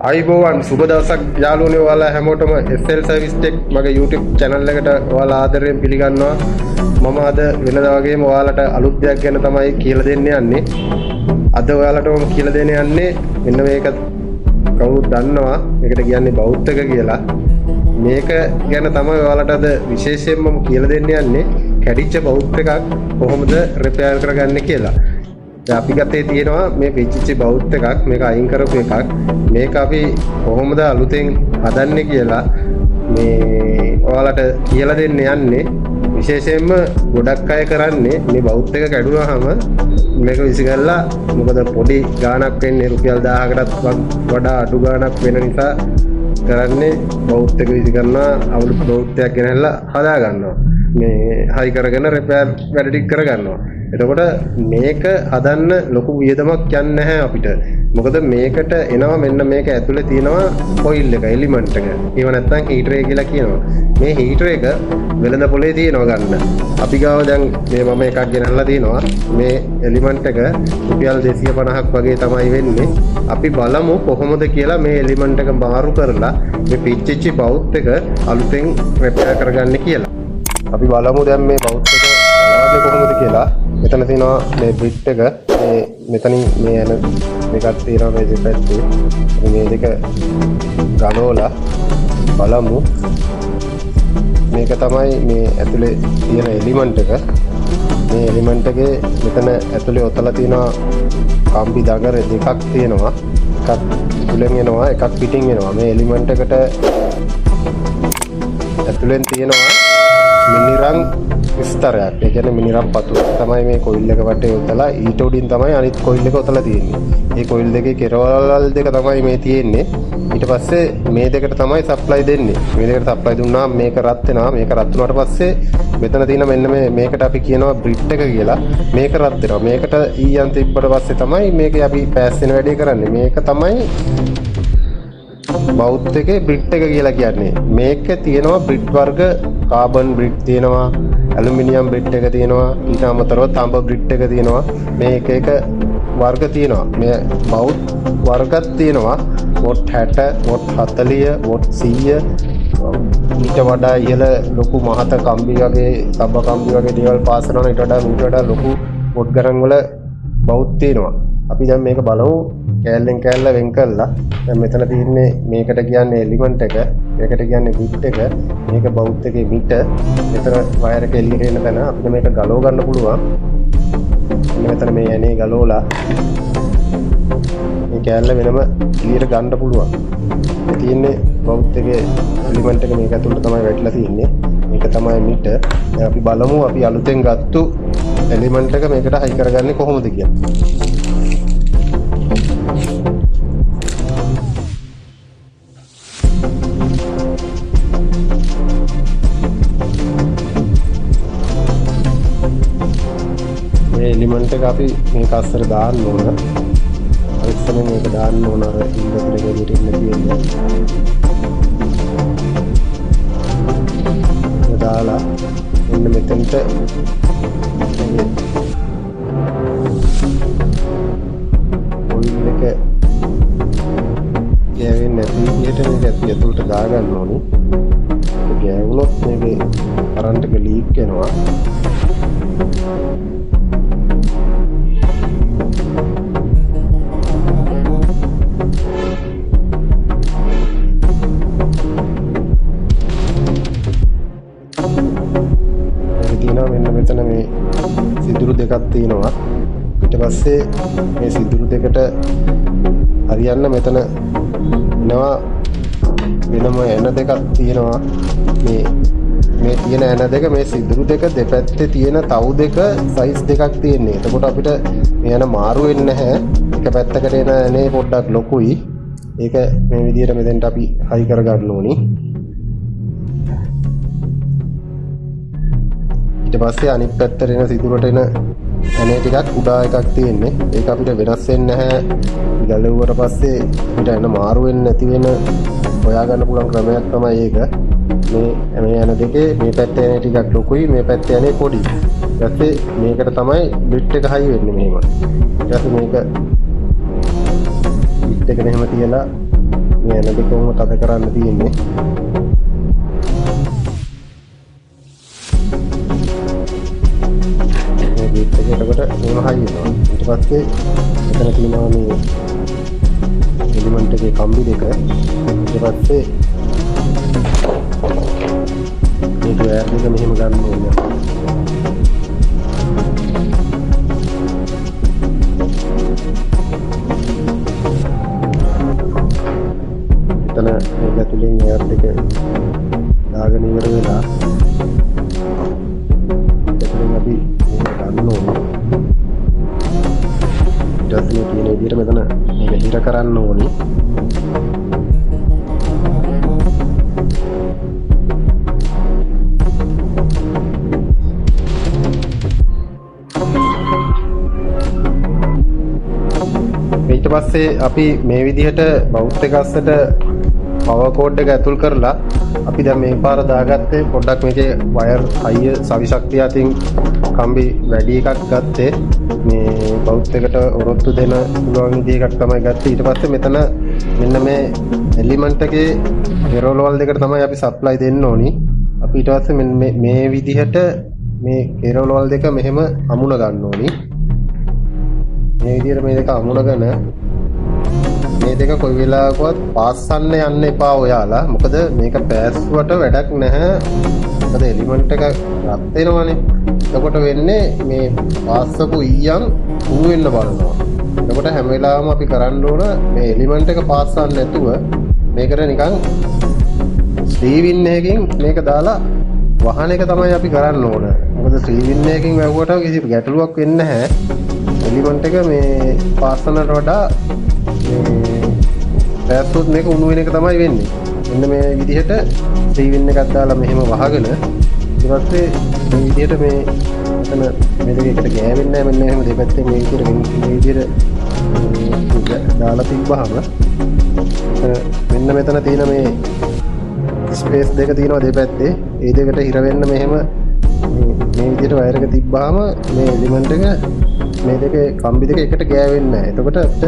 අයිබෝවන් සුබ දවසක් යාළුවනේ ඔයාලා හැමෝටම SL සර්විස් ටෙක් මගේ YouTube channel එකට ඔයාලා ආදරයෙන් පිළිගන්නවා. මම අද වෙනදා වගේම ඔයාලට අලුත් දෙයක් ගැන තමයි කියලා දෙන්න යන්නේ. අද ඔයාලට මම කියලා දෙන්න යන්නේ මෙන්න මේක කවුරුත් දන්නවා. මේකට කියන්නේ බෞද්ධක කියලා. මේක ගැන තමයි ඔයාලට අද විශේෂයෙන්ම මම කියලා දෙන්න යන්නේ. කැඩිච්ච බෞද්ධ එකක් කොහොමද රිපෙයාර් කරගන්නේ කියලා. අපි ගත්තේ තියෙනවා මේ පිච්චිච්ච බෞද්ධ එකක් මේක අයින් කරපු එකක් මේක අපි කොහොමද අලුතෙන් හදන්නේ කියලා මේ ඔයාලට කියලා දෙන්න යන්නේ විශේෂයෙන්ම ගොඩක් අය කරන්නේ මේ බෞද්ධ එක කැඩුනහම මේක විසිකල්ලා මොකද පොඩි ගාණක් වෙන්නේ රුපියල් 1000කටත් වඩා අඩු ගාණක් වෙන නිසා කරන්නේ බෞද්ධ එක විසිකරනවා අවුරුදු බෞද්ධයක් ගෙනහැල්ලා හදා ගන්නවා මේ හයි කරගෙන රිපෙයාර් වැඩ ටික කර ගන්නවා. එතකොට මේක හදන්න ලොකු වියදමක් යන්නේ නැහැ අපිට. මොකද මේකට එනවා මෙන්න මේක ඇතුලේ තියෙනවා කොයිල් එක එලිමන්ට් එක. ඒව නැත්තම් හීටර් එක කියලා කියනවා. මේ හීටර් එක වෙළඳ පොලේ තියෙනවා ගන්න. අපි ගාව දැන් මේ මම එකක් ගෙනල්ලා තියෙනවා. මේ එලිමන්ට් එක රුපියල් 250ක් වගේ තමයි වෙන්නේ. අපි බලමු කොහොමද කියලා මේ එලිමන්ට් එක මාරු කරලා මේ පිච්චිච්ච බවුත් එක අලුතෙන් රිපෙයාර් කරගන්න කියලා. අපි බලමු දැන් මේ බවුත් එක බලවන්නේ කොහොමද කියලා. මෙතන තියෙනවා මේ බ්‍රිට් එක මේ මෙතනින් මේ යන මේකක් තියෙනවා මේ දෙපැත්තේ මේ දෙක ගලවලා බලමු මේක තමයි මේ ඇතුලේ තියෙන එලිමන්ට් එක මේ එලිමන්ට් එකේ මෙතන ඇතුලේ ඔතලා තියෙනවා කම්බි දගර දෙකක් තියෙනවා එකක් තුලෙන් එනවා එකක් පිටින් එනවා මේ එලිමන්ට් එකට ඇතුලෙන් තියෙනවා මිනිරන් විස්තරයක්. ඒ කියන්නේ මිනිරම් පතු තමයි මේ කොයිල් එක වටේ ඔතලා ඊට උඩින් තමයි අනිත් කොයිල් එක ඔතලා තියෙන්නේ. මේ කොයිල් දෙකේ කෙරවල් දෙක තමයි මේ තියෙන්නේ. ඊට පස්සේ මේ දෙකට තමයි සප්ලයි දෙන්නේ. මේ දෙකට සප්ලයි දුන්නාම මේක රත් වෙනවා. මේක රත් වුණාට පස්සේ මෙතන තියෙන මෙන්න මේකට අපි කියනවා බ්‍රිට් එක කියලා. මේක රත් වෙනවා. මේකට ඊයන් තිබ්බට පස්සේ තමයි මේක අපි පෑස් වෙන වැඩේ කරන්නේ. මේක තමයි බෞද්ධ එකේ බ්‍රිට් එක කියලා කියන්නේ. මේකේ තියෙනවා බ්‍රිට් වර්ග කාබන් බ්‍රිට් තියෙනවා ඇලුමිනියම් බ්‍රිට් එක තියෙනවා ඊට අමතරව තඹ බ්‍රිට් එක තියෙනවා මේ එක එක වර්ග තියෙනවා මේ බෞද්ධ වර්ගත් තියෙනවා වොට් 60 වොට් 40 වොට් 100 ඊට වඩා ඉහළ ලොකු මහත කම්බි වගේ තඹ කම්බි වගේ දේවල් පාස් කරනවා ඊට වඩා ලොකු වොට් ගණන් වල බෞද්ධ තියෙනවා. අපි දැන් මේක බලමු කෑල්ලෙන් කෑල්ල වෙන් කළා. දැන් මෙතන තියෙන්නේ මේකට කියන්නේ එලිමන්ට් එක, මේකට කියන්නේ බිට් එක, මේක බෞද්ධ එකේ මිට. මෙතන වයර් එක එළියට එන තැන අපිට මේක ගලව ගන්න පුළුවන්. මෙතන මේ ඇනේ ගලවලා මේ කෑල්ල වෙනම එළියට ගන්න පුළුවන්. මේ තියෙන්නේ බෞද්ධ එකේ එලිමන්ට් එක මේක ඇතුළට තමයි වැටිලා තියෙන්නේ. මේක තමයි මිට. දැන් අපි බලමු අපි අලුතෙන් ගත්තු එලිමන්ට් එක මේකට හයි කරගන්නේ කොහොමද කියලා. එලිමන්ට් එක අපි මේක අස්සර දාන්න ඕන. අනිත් මේක දාන්න ඕන අර ඉන්වර්ටර් එකේ ඉන්න තියෙන්නේ. ඒක දාලා මෙන්න මෙතනට ඔයිල් එක ගෑවෙන්නේ නැති විදිහට මේක ඇතුළට දාගන්න ඕනේ. ඒක ගෑවුනොත් මේකේ කරන්ට් එක ලීක් වෙනවා. මෙන්න මෙතන මේ සිදුරු දෙකක් තියෙනවා. ඊට පස්සේ මේ සිදුරු දෙකට හරියන්න මෙතන එනවා වෙනම එන දෙකක් තියෙනවා. මේ තියෙන එන දෙක මේ සිදුරු දෙක දෙපැත්තේ තියෙන තවු දෙක සයිස් දෙකක් තියෙන්නේ. එතකොට අපිට මේ යන මාරු වෙන්නේ නැහැ. එක පැත්තකට එන එනේ පොඩ්ඩක් ලොකුයි. ඒක මේ විදිහට මෙතෙන්ට අපි හයි කරගන්න ඕනි. ඊට පස්සේ අනිත් පැත්තට එන සිදුරට එන ඇනේ ටිකක් උඩා එකක් තියෙන්නේ. ඒක අපිට වෙනස් වෙන්නේ නැහැ. ගලවුවට පස්සේ අපිට එන මාරු වෙන්නේ නැති වෙන හොයාගන්න පුළුවන් ක්‍රමයක් තමයි ඒක. මේ යන දෙකේ මේ පැත්තේ ඇනේ ටිකක් ලොකුයි මේ පැත්තේ ඇනේ පොඩි. ඊට පස්සේ මේකට තමයි බ්‍රිට් එක හයි වෙන්නේ මෙහෙම. ඊට පස්සේ මේක බ්‍රිට් එක මෙහෙම තියලා මේ එන දෙකම තද කරන්න තියෙන්නේ. මේ ගේට් එක එතකොට මේව හයි වෙනවා. ඊට පස්සේ මෙතන තියෙනවා මේ එලිමන්ට් එකේ කම්බි දෙක. ඊට පස්සේ මේ වයර් දෙක මෙහෙම ගන්න ඕනේ. එතන මේක ඇතුලෙන් වයර් දෙක දාගෙන ඉවර වෙලා එතනින් අපි මේක ගන්න ඕනේ. ඊට පස්සේ තියෙන විදිහට මෙතන මේක හිර කරන්න ඕනේ. ඊට පස්සේ අපි මේ විදිහට බවුත් එක අස්සට පවර් කෝඩ් එක ඇතුල් කරලා අපි දැන් මේ පාර දාගත්තේ පොඩ්ඩක් මේකේ වයර් හයිය සවි ශක්තිය අතින් කම්බි වැඩි එකක් ගත්තේ මේ බවුත් එකට ඔරොත්තු දෙන පුළුවන් විදිහ එකක් තමයි ගත්තේ. ඊට පස්සේ මෙතන මෙන්න මේ එලිමන්ට් එකේ කෙරෝල් වල් දෙකට තමයි අපි සප්ලයි දෙන්න ඕනි. අපි ඊට පස්සේ මේ විදිහට මේ කෙරෝල් වල් දෙක මෙහෙම අමුණ ගන්න ඕනි. මේ විදිහට මේ දෙක අමුණගෙන මේ දෙක කොයි වෙලාවකවත් පාස්සන්න යන්න එපා ඔයාලා. මොකද මේක පෑස්සුවට වැඩක් නැහැ. මොකද එලිමන්ට් එක රත් වෙනවනේ. එතකොට වෙන්නේ මේ පාස්සපු ඊයන් කුණු වෙන්න බලනවා. එතකොට හැම වෙලාවෙම අපි කරන්න ඕන මේ එලිමන්ට් එක පාස්සන්න නැතුව මේකට නිකන් ස්ලීවින් එකකින් මේක දාලා වහන එක තමයි අපි කරන්න ඕන. මොකද ස්ලීවින් එකකින් වැවුවට කිසි ගැටලුවක් වෙන්නේ නැහැ. එලිමන්ට් එක මේ පාස්සනට වඩා පැත්තොත් මේක උණු වෙන එක තමයි වෙන්නේ. මෙන්න මේ විදිහට ස්ලීවින් එකක් දාලා මෙහෙම වහගෙන ඊට පස්සේ මේ විදිහට මේ එතන මේ දෙක එකට ගෑවෙන්නේ නැහැ. මෙන්න එහෙම දෙපැත්තෙන් මේ විදිහට දාලා තිබ්බහම මෙන්න මෙතන තියෙන මේ ස්පේස් දෙක තියෙනවා දෙපැත්තේ. ඒ දෙකට හිර වෙන්න මෙහෙම මේ විදිහට වයර් එක තිබ්බහම මේ එලිමන්ට් එක මේ දෙකේ කම්බි දෙක එකට ගෑවෙන්නේ නැහැ. එතකොට අපිට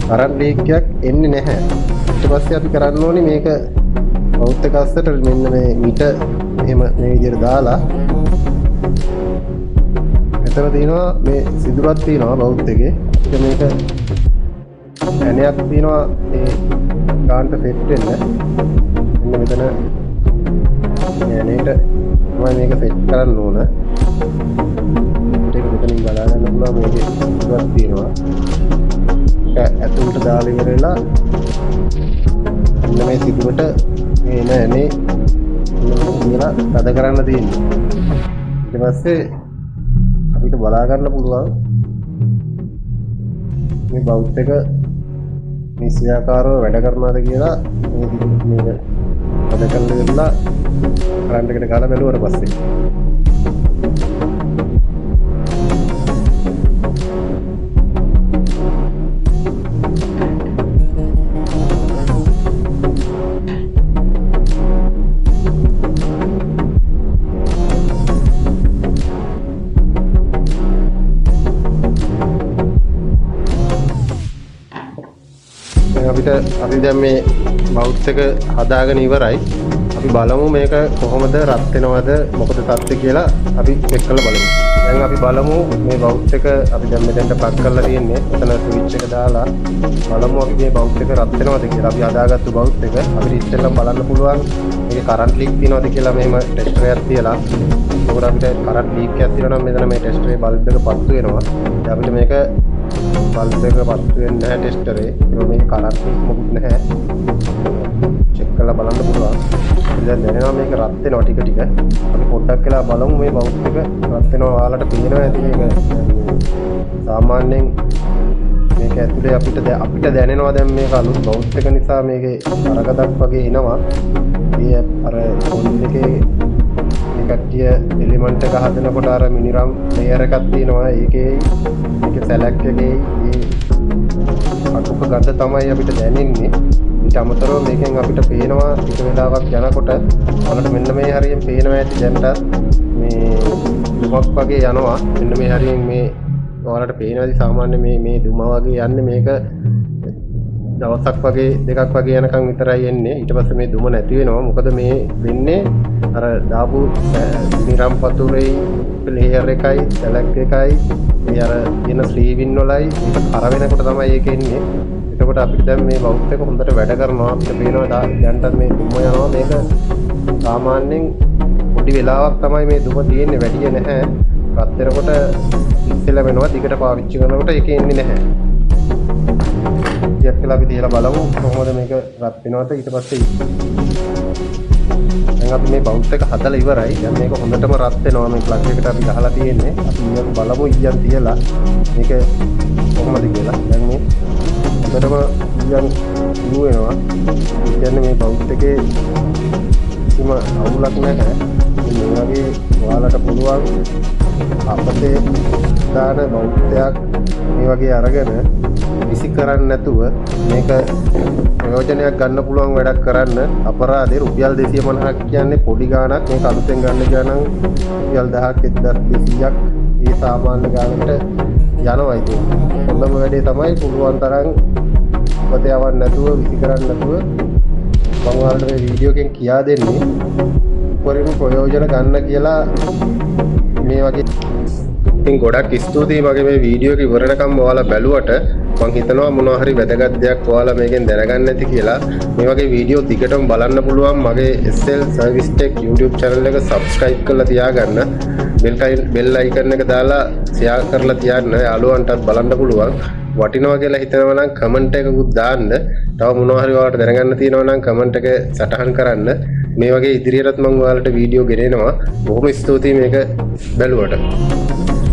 කරන්ට් ලීක් එකක් එන්නේ නැහැ. ඊට පස්සේ අපි කරන්න ඕනේ මේක බවුත් එක අස්සට මෙන්න මේ මිට එහෙම මේ විදිහට දාලා එතන තියෙනවා මේ සිදුරක් තියෙනවා බවුත් එකේ. අපිට මේක ඇණයක් තියෙනවා ඒ ගානට සෙට් වෙන්න. මෙන්න මෙතන ඇණේට තමයි මේක සෙට් කරන්න ඕන. මෙතනින් බලා ගන්න පුළුවන් මේකේ සිදුරක් තියෙනවා. ඒක ඇතුළට දාලා ඉවරලා මෙන්න මේ සිදුරට මේ නෑනේ කියලා තද කරන්න තියෙන්නේ. ඊට පස්සේ අපිට බලා ගන්න පුළුවන් මේ බවුත් එක නිසියාකාරව වැඩ කරනවාද කියලා මේක තද කරලා ඉවරලා කරන්ට් එකට ගාලා බැලුවට පස්සේ අපි දැන් මේ බවුත් එක හදාගෙන ඉවරයි. අපි බලමු මේක කොහොමද රත් වෙනවද මොකද තත්ත්වය කියලා අපි චෙක් කරලා බලමු. දැන් අපි බලමු මේ බවුත් එක අපි දැන් මෙතෙන්ට ප්ලග් කරලා තියෙන්නේ. එතන ස්විච් එක දාලා බලමු අපි මේ බවුත් එක රත් වෙනවද කියලා. අපි හදාගත්තු බවුත් එක අපිට ඉස්සෙල්ලා බලන්න පුළුවන් මේකේ කරන්ට් ලීක් තියෙනවද කියලා මෙහෙම ටෙස්ටර් එකක් තියලා. ඒකට අපිට කරන්ට් ලීක් එකක් තියෙනවා නම් මෙතන මේ ටෙස්ටරේ බල්බ් එක පත්තු වෙනවා. දැන් අපිට මේක බල්බ් එක පත්තු වෙන්නේ නැහැ ටෙස්ටරේ. ඒක මේ කරන්ට් ලීක් මොකුත් නැහැ. චෙක් කරලා බලන්න පුළුවන්. දැන් දැනෙනවා මේක රත් වෙනවා ටික ටික. අපි පොඩ්ඩක් වෙලා බලමු මේ බවුත් එක රත් වෙනවා. ඔයාලට පේනවා ඇති මේක සාමාන්‍යයෙන් මේක ඇතුලේ අපිට දැනෙනවා දැන් මේක අලුත් බවුත් එක නිසා මේකේ අරගදක් වගේ එනවා. මේ අර පොල් එකේ මේ කට්ටිය එලිමන්ට් එක හදනකොට අර මිනිරම් ලේයර් එකක් තියෙනවා. ඒකේ සැලක් එකේ මේ අටුක ගඳ තමයි අපිට දැනෙන්නේ. ඊට අමතරව මේකෙන් අපිට පේනවා ටික වෙලාවක් යනකොට ඔයාලට මෙන්න මේ හරියෙන් පේනවා ඇති දැන්ට මේ දුමක් වගේ යනවා. මෙන්න මේ හරියෙන් මේ ඔයාලට පේනවාද සාමාන්‍ය මේ දුම වගේ යන්නේ මේක දවසක් වගේ දෙකක් වගේ යනකම් විතරයි එන්නේ. ඊට පස්සේ මේ දුම නැති වෙනවා. මොකද මේ වෙන්නේ අර දාපු නිරම් පතුරේ ලේයර් එකයි සැලක් එකයි මේ අර තියෙන ස්ලීවින් වලයි ඒක කර වෙනකොට තමයි ඒක එන්නේ. එතකොට අපිට දැන් මේ බවුට් එක හොඳට වැඩ කරනවා. අපිට පේනවා දැන්ට මේ දුම යනවා. මේක සාමාන්‍යයෙන් පොඩි වෙලාවක් තමයි මේ දුම තියෙන්නේ, වැඩි නැහැ. රත් වෙනකොට ඉස්සෙල්ලා වෙනවා. දිගට පාවිච්චි කරනකොට ඒක එන්නේ නැහැ. ටිකක් වෙලා අපි තියලා බලමු කොහොමද මේක රත් වෙනවද. ඊට පස්සේ දැන් අපි මේ බවුට් එක හදලා ඉවරයි. දැන් මේක හොඳටම රත් වෙනවා. මේ ප්ලග් එකට අපි ගහලා තියෙන්නේ. අපි ඊයන් බලමු ඊයන් තියලා මේක කොහොමද කියලා. දැන් මේ හොඳටම ඊයන් යු වෙනවා. කියන්නේ මේ බවුට් එකේ කිසිම අවුලක් නැහැ. මේ වගේ ඔයාලට පුළුවන් අපතේ දාන බවුට් එකක් මේ වගේ අරගෙන විසි කරන්නේ නැතුව මේක ප්‍රයෝජනයක් ගන්න පුළුවන් වැඩක් කරන්න. අපරාධේ රුපියල් 250ක් කියන්නේ පොඩි ගාණක්. මේක අලුතෙන් ගන්න ගියා නම් රුපියල් 1000ක් 1200ක් ඒ සාමාන්‍ය ගාණකට යනවා. ඉතින් හොඳම වැඩේ තමයි පුළුවන් තරම් අපතේ යවන්න නැතුව විසි කරන්නේ නැතුව මම ඔයාලට මේ වීඩියෝ එකෙන් කියා දෙන්නේ උපරිම ප්‍රයෝජන ගන්න කියලා. මේ වගේ ඉතින් ගොඩක් ස්තුතියි මගේ මේ වීඩියෝ එක ඉවර වෙනකම් ඔයාලා බැලුවට. මම හිතනවා මොනවා හරි වැදගත් දෙයක් ඔයාලා මේකෙන් දැනගන්න ඇති කියලා. මේ වගේ වීඩියෝ දිගටම බලන්න පුළුවන් මගේ SL Service Tech YouTube channel එක subscribe කරලා තියාගන්න. bell icon එක දාලා share කරලා තියන්න. යාළුවන්ටත් බලන්න පුළුවන්. වටිනවා කියලා හිතනවා නම් comment එකකුත් දාන්න. තව මොනවා හරි ඔයාලට දැනගන්න තියෙනවා නම් comment එක සටහන් කරන්න. මේ වගේ ඉදිරියටත් මම ඔයාලට වීඩියෝ ගෙනෙනවා. බොහොම ස්තුතියි මේක බැලුවට.